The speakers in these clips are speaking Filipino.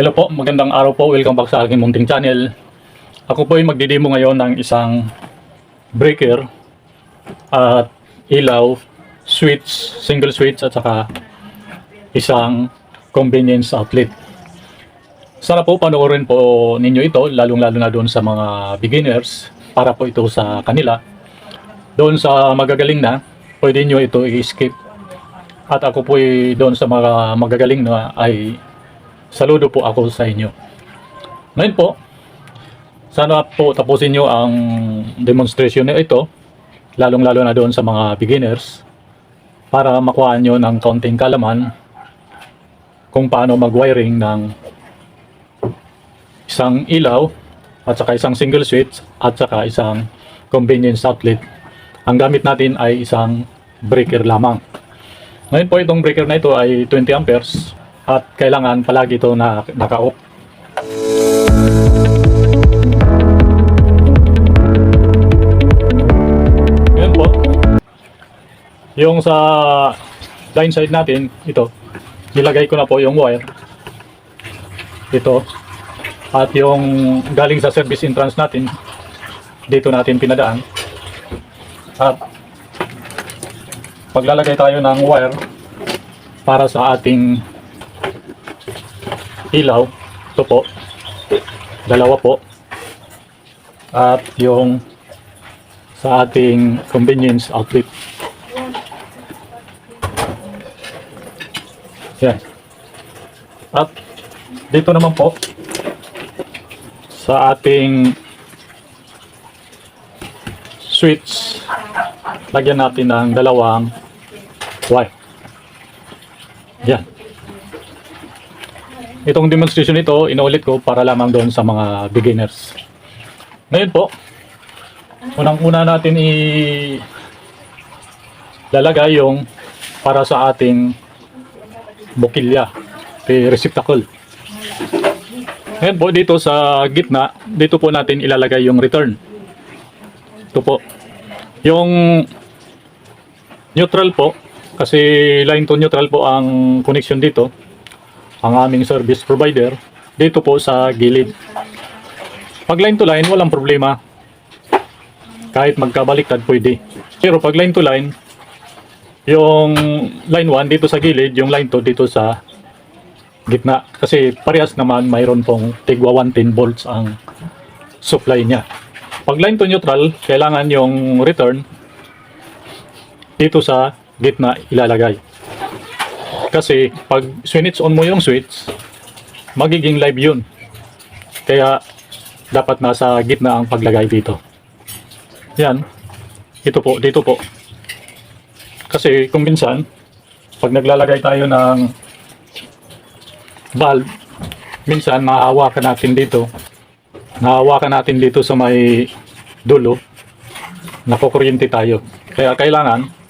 Hello po, magandang araw po. Welcome back sa aking munting channel. Ako po ay magdidemo ngayon ng isang breaker at ilaw, switch, single switch at saka isang convenience outlet. Sana po panoorin po ninyo ito, lalong-lalo na doon sa mga beginners para po ito sa kanila. Doon sa magagaling na, pwede nyo ito i-skip. At ako po ay doon sa mga magagaling na ay saludo po ako sa inyo. Ngayon po, sana po tapusin nyo ang demonstration na ito, lalong-lalo na doon sa mga beginners, para makuha nyo ng kaunting kalaman kung paano mag-wiring ng isang ilaw at saka isang single switch at saka isang convenience outlet. Ang gamit natin ay isang breaker lamang. Ngayon po itong breaker na ito ay 20 amperes at kailangan palagi ito na naka-off. Ngayon po, yung sa line side natin, ito, nilagay ko na po yung wire. Ito. At yung galing sa service entrance natin, dito natin pinadaan. At paglalagay tayo ng wire para sa ating ilaw, ito po, dalawa po, at yung sa ating convenience outlet. Yan. At dito naman po sa ating switch, lagyan natin ng dalawang wire. Yan. Itong demonstration ito, inuulit ko para lamang doon sa mga beginners. Ngayon po, unang-una natin lalagay yung para sa ating bukilya, receptacle. Ngayon po, dito sa gitna, dito po natin ilalagay yung return. Ito po. Yung neutral po, kasi line to neutral po ang connection dito, ang aming service provider, dito po sa gilid. Pag line to line, walang problema. Kahit magkabaliktad pwede. Pero pag line to line, yung line 1 dito sa gilid, yung line 2 dito sa gitna. Kasi parehas naman mayroon pong tigwa 110 volts ang supply niya. Pag line to neutral, kailangan yung return dito sa gitna ilalagay. Kasi pag switch on mo yung switch, magiging live yun. Kaya dapat nasa gitna ang paglagay dito. Yan. Ito po, dito po. Kasi kung minsan, pag naglalagay tayo ng valve, minsan mahahawakan natin dito. Nahahawakan natin dito sa may dulo. Nakukuryente tayo. Kaya kailangan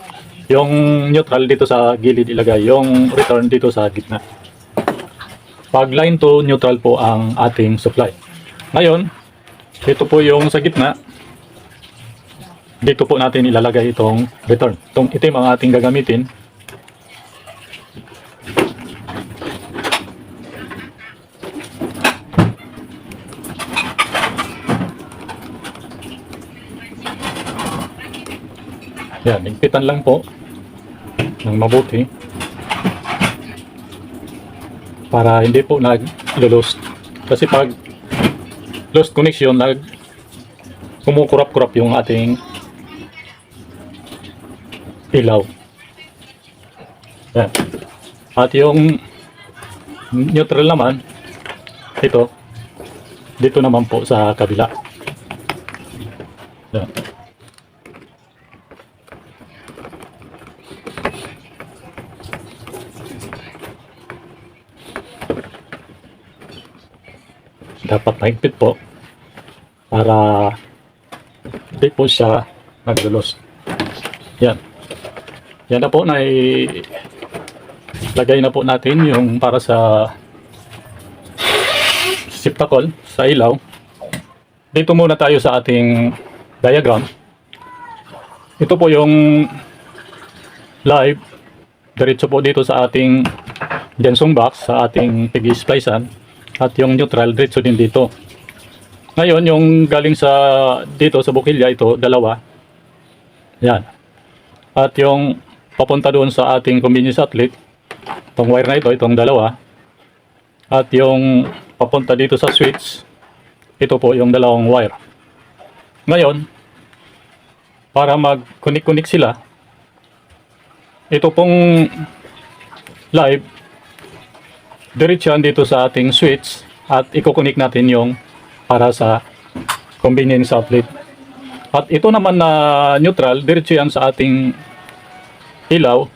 yung neutral dito sa gilid ilagay, yung return dito sa gitna. Pag line to neutral po ang ating supply. Ngayon, ito po yung sa gitna. Dito po natin ilalagay itong return. Itong itim ang ating gagamitin. Yan, higpitan lang po ng mabuti para hindi po nag-lost. Kasi pag lost connection, kumukurap-kurap yung ating ilaw. Yan. At yung neutral naman, ito, dito naman po sa kabila. Yan. Dapat mahigpit po para hindi po siya naglulos. Yan. Yan na po, lagay na po natin yung para sa receptacle sa ilaw. Dito muna tayo sa ating diagram. Ito po yung live. Diretso po dito sa ating Jansong box, sa ating pigi splicean. At yung neutral, diretso din dito. Ngayon, yung galing sa dito sa bukilya, ito, dalawa. Yan. At yung papunta doon sa ating convenience outlet, itong wire na ito, itong dalawa. At yung papunta dito sa switch, ito po yung dalawang wire. Ngayon, para mag-connect-connect sila, ito pong live, diretso dito sa ating switch at i-connect natin yung para sa convenience outlet. At ito naman na neutral, diretso yan sa ating ilaw,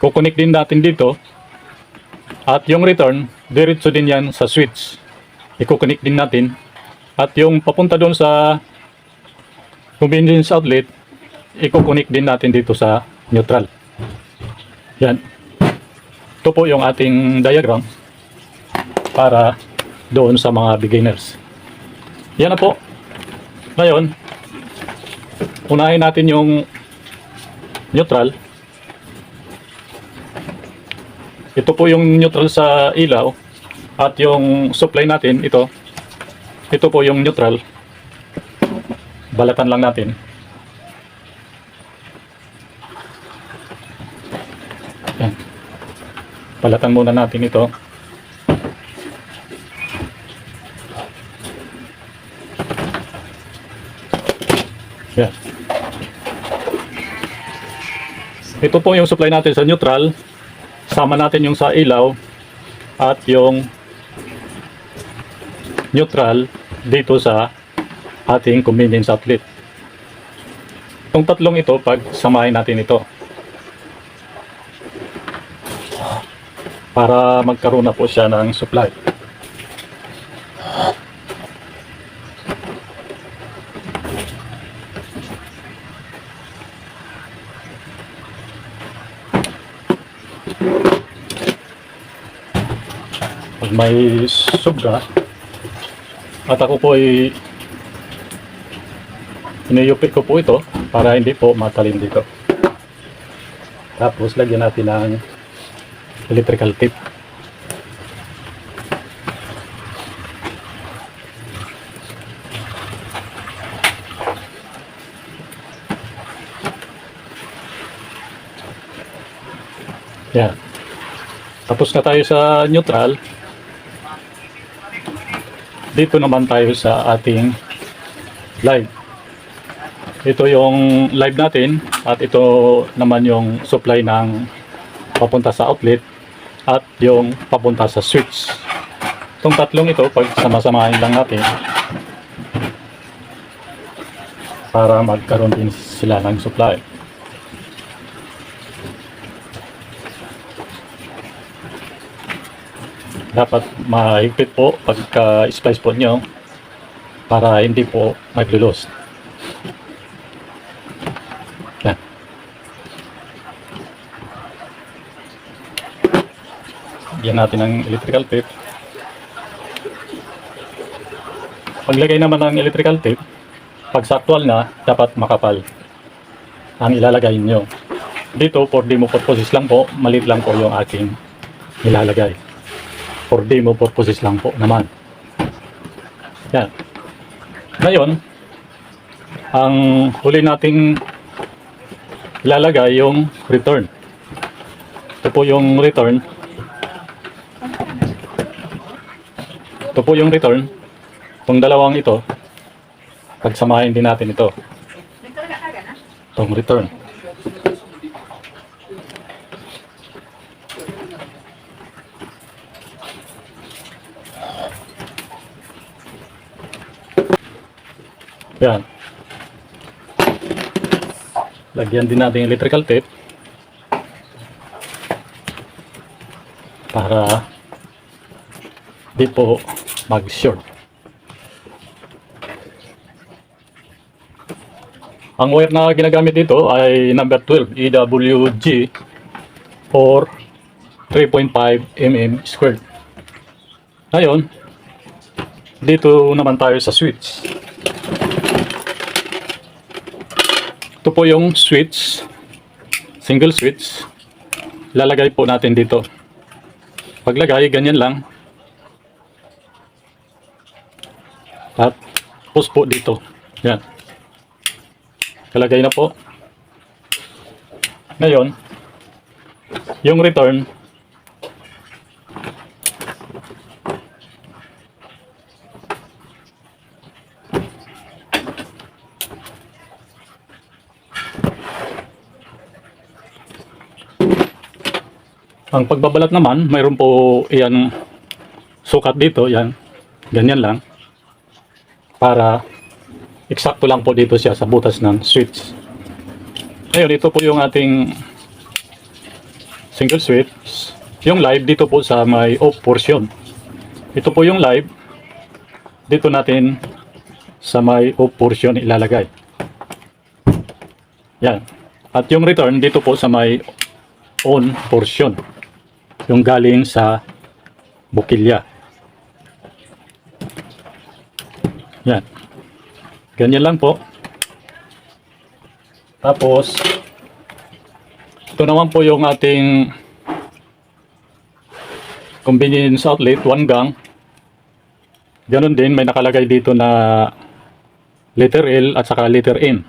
kukonek din natin dito. At yung return, diretso din yan sa switch, i-connect din natin. At yung papunta doon sa convenience outlet, i-connect din natin dito sa neutral. Yan. Ito po yung ating diagram para doon sa mga beginners. Yan na po. Ngayon, unahin natin yung neutral. Ito po yung neutral sa ilaw at yung supply natin, ito po yung neutral. Balatan lang natin. Yan. Balatan muna natin ito. Yan. Ito po yung supply natin sa neutral. Sama natin yung sa ilaw at yung neutral dito sa ating convenience outlet. Itong tatlong ito, pag samahin natin ito para magkaroon na po siya ng supply. Pag may sobra at ako po ay iniyupit ko po ito para hindi po matalin dito. Tapos lagyan natin ng electrical tape. Yan. Tapos na tayo sa neutral. Dito naman tayo sa ating live. Ito yung live natin at ito naman yung supply ng papunta sa outlet at yung papunta sa switch. Itong tatlong ito, pag sama-samahin lang natin para magkaroon din sila ng supply. Dapat mahigpit po pagka-splice po nyo para hindi po maglulos. Yan. Yan natin ang electrical tape. Paglagay naman ng electrical tape, pag sa actual na, dapat makapal ang ilalagay nyo. Dito, for demo purposes lang po, maliit lang po yung aking ilalagay. For demo purposes lang po naman. Yan. Ngayon, ang huli nating ilalagay yung return. Ito po yung return. Ito po yung return. Itong dalawang ito, pagsamahin din natin ito. Itong return. Yan. Lagyan din natin electrical tape para di po mag-short. Ang wire na ginagamit dito ay number 12 EWG or 3.5 mm squared. Ngayon, dito naman tayo sa switch. Ito po yung switch, single switch. Lalagay po natin dito. Paglagay, ganyan lang. At post po dito. Yan. Kalagay na po. Ngayon, yung return, ang pagbabalat naman, mayroon po iyan sukat dito, yan. Ganyan lang. Para eksakto lang po dito siya sa butas ng switch. Ngayon, ito po yung ating single switch. Yung live dito po sa may off portion. Ito po yung live. Dito natin sa may off portion ilalagay. Yan. At yung return dito po sa may on portion. Yung galing sa bukilya. Yan. Ganyan lang po. Tapos, ito naman po yung ating convenience outlet, 1 gang. Ganon din, may nakalagay dito na letter L at saka letter N.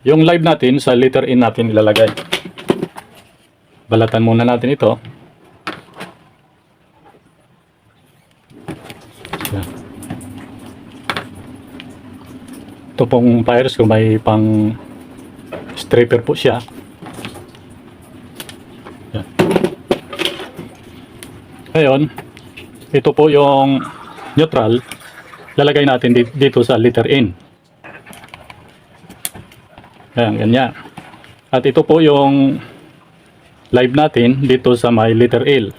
Yung live natin, sa letter N natin ilalagay. Balatan muna natin ito. Yan. Ito pong fires ko may pang stripper po siya. Yan. Ngayon, ito po yung neutral. Lalagay natin dito sa letter N. Ayan, ganyan. At ito po yung live natin dito sa may letter L.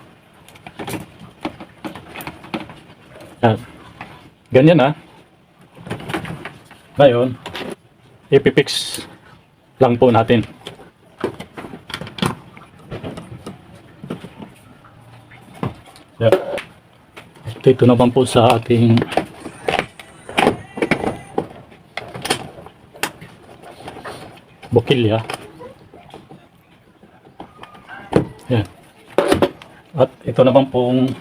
Ayan. Ganyan na. Ngayon, ipipix lang po natin. Ayan. Dito naman po sa ating bukilya. Yan. At ito naman pong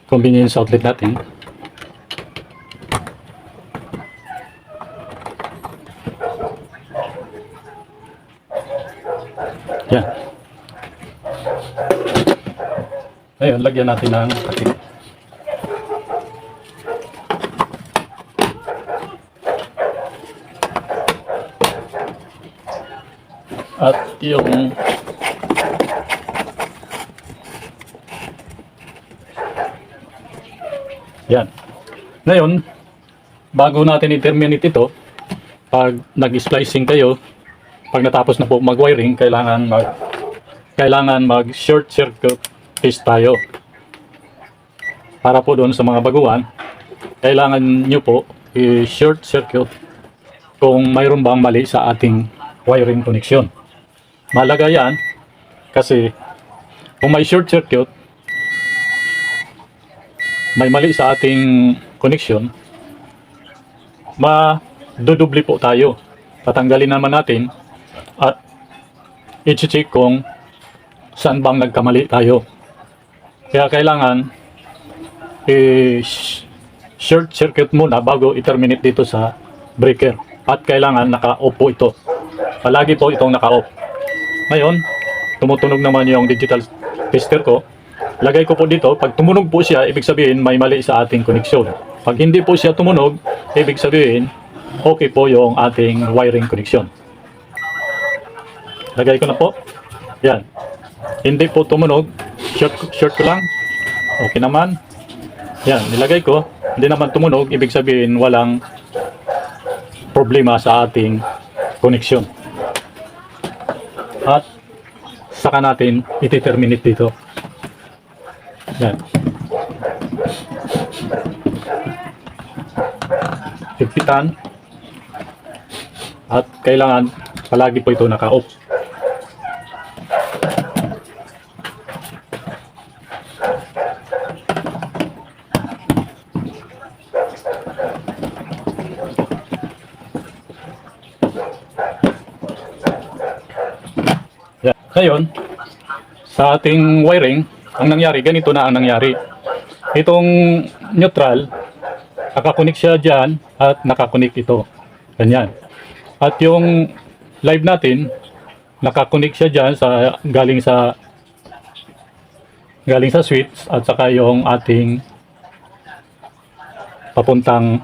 convenience outlet natin. Yan. Ngayon, lagyan natin ng takip. At yung yan. Ngayon, bago natin i-terminate ito, pag nag-splicing kayo, pag natapos na po mag-wiring, kailangan mag short circuit test tayo. Para po doon sa mga baguhan, kailangan nyo po i-short circuit kung mayroon bang mali sa ating wiring connection. Mahalaga yan kasi kung may short circuit, may mali sa ating connection, madudoble po tayo. Tatanggalin naman natin at i-check kung saan bang nagkamali tayo. Kaya kailangan short circuit muna bago i-terminate dito sa breaker. At kailangan naka-off po ito. Palagi po itong naka-off. Ngayon, tumutunog naman yung digital tester ko. Lagay ko po dito. Pag tumunog po siya, ibig sabihin may mali sa ating connection. Pag hindi po siya tumunog, ibig sabihin okay po yung ating wiring connection. Lagay ko na po. Yan. Hindi po tumunog. Short ko lang. Okay naman. Yan. Nilagay ko. Hindi naman tumunog. Ibig sabihin walang problema sa ating connection. At saka natin iti-terminate dito. Yan. Higpitan. At kailangan palagi po ito naka-off. Yan. Ngayon, sa ating wiring, ang nangyari, ganito na ang nangyari. Itong neutral, nakakunik siya dyan at nakakunik ito. Ganyan. At yung live natin, nakakunik siya dyan sa galing sa switch at saka yung ating papuntang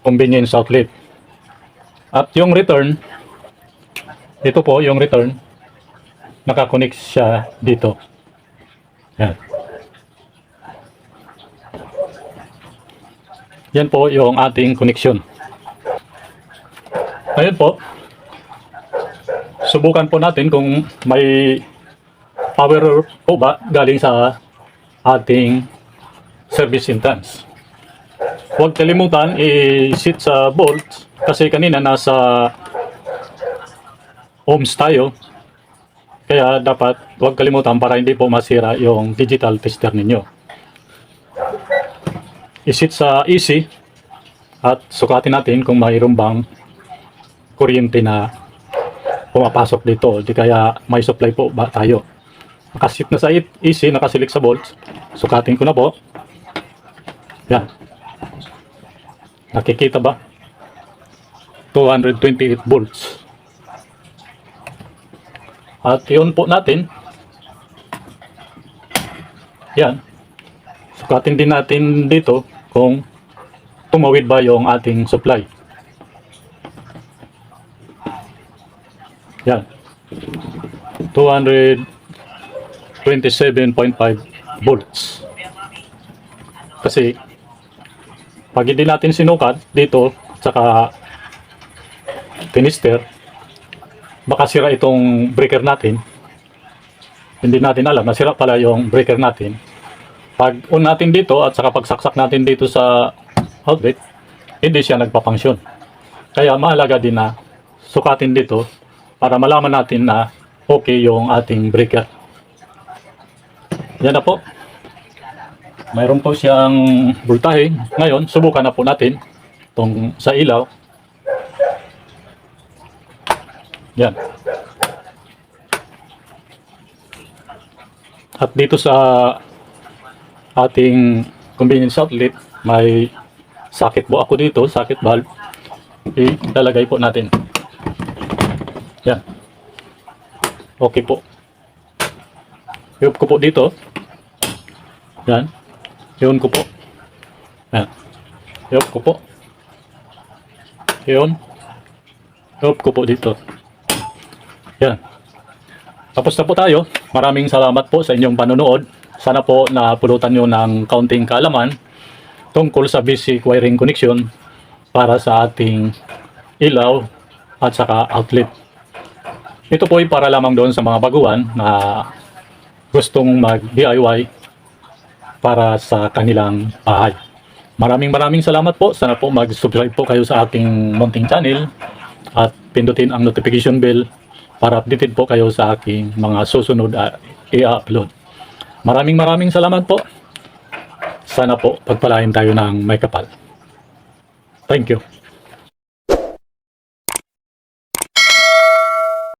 convenience outlet. At yung return, ito po yung return, nakakunik siya dito. Yan. Yan po yung ating connection. Ngayon po, subukan po natin kung may power po ba galing sa ating service entrance. Huwag kalimutan i-set sa volts kasi kanina nasa ohms tayo. Kaya dapat huwag kalimutan para hindi po masira yung digital tester ninyo. I-set sa AC at sukatin natin kung mayroon bang kuryente na pumapasok dito. Di kaya may supply po ba tayo. Nakasit na sa AC, nakasilik sa volts. Sukatin ko na po. Yan. Nakikita ba? 228 volts. At yun po natin. Yan. Sukatin din natin dito kung tumawid ba yung ating supply. Yan. 227.5 volts. Kasi pag hindi natin sinukat dito saka tinister, baka sira itong breaker natin. Hindi natin alam, nasira pala yung breaker natin. Pag on natin dito at saka pagsaksak natin dito sa outlet, hindi siya nagpapangsyon. Kaya mahalaga din na sukatin dito para malaman natin na okay yung ating breaker. Yan na po. Mayroon po siyang voltahe. Ngayon, subukan na po natin itong sa ilaw. Yan. At dito sa ating convenience outlet, may socket po ako dito, socket valve. Ilalagay po natin. Yan. Okay po. I-off ko po dito. Yan. I-on ko po. Yan. I-off ko po. I-on. I-off ko po dito. Yan. Tapos na po tayo. Maraming salamat po sa inyong panonood. Sana po napulutan nyo ng kaunting kaalaman tungkol sa basic wiring connection para sa ating ilaw at saka outlet. Ito po ay para lamang doon sa mga baguhan na gustong mag-DIY para sa kanilang bahay. Maraming salamat po. Sana po mag-subscribe po kayo sa aking munting channel at pindutin ang notification bell para updated po kayo sa aking mga susunod i-upload. Maraming salamat po. Sana po pagpalain tayo ng may kapal. Thank you.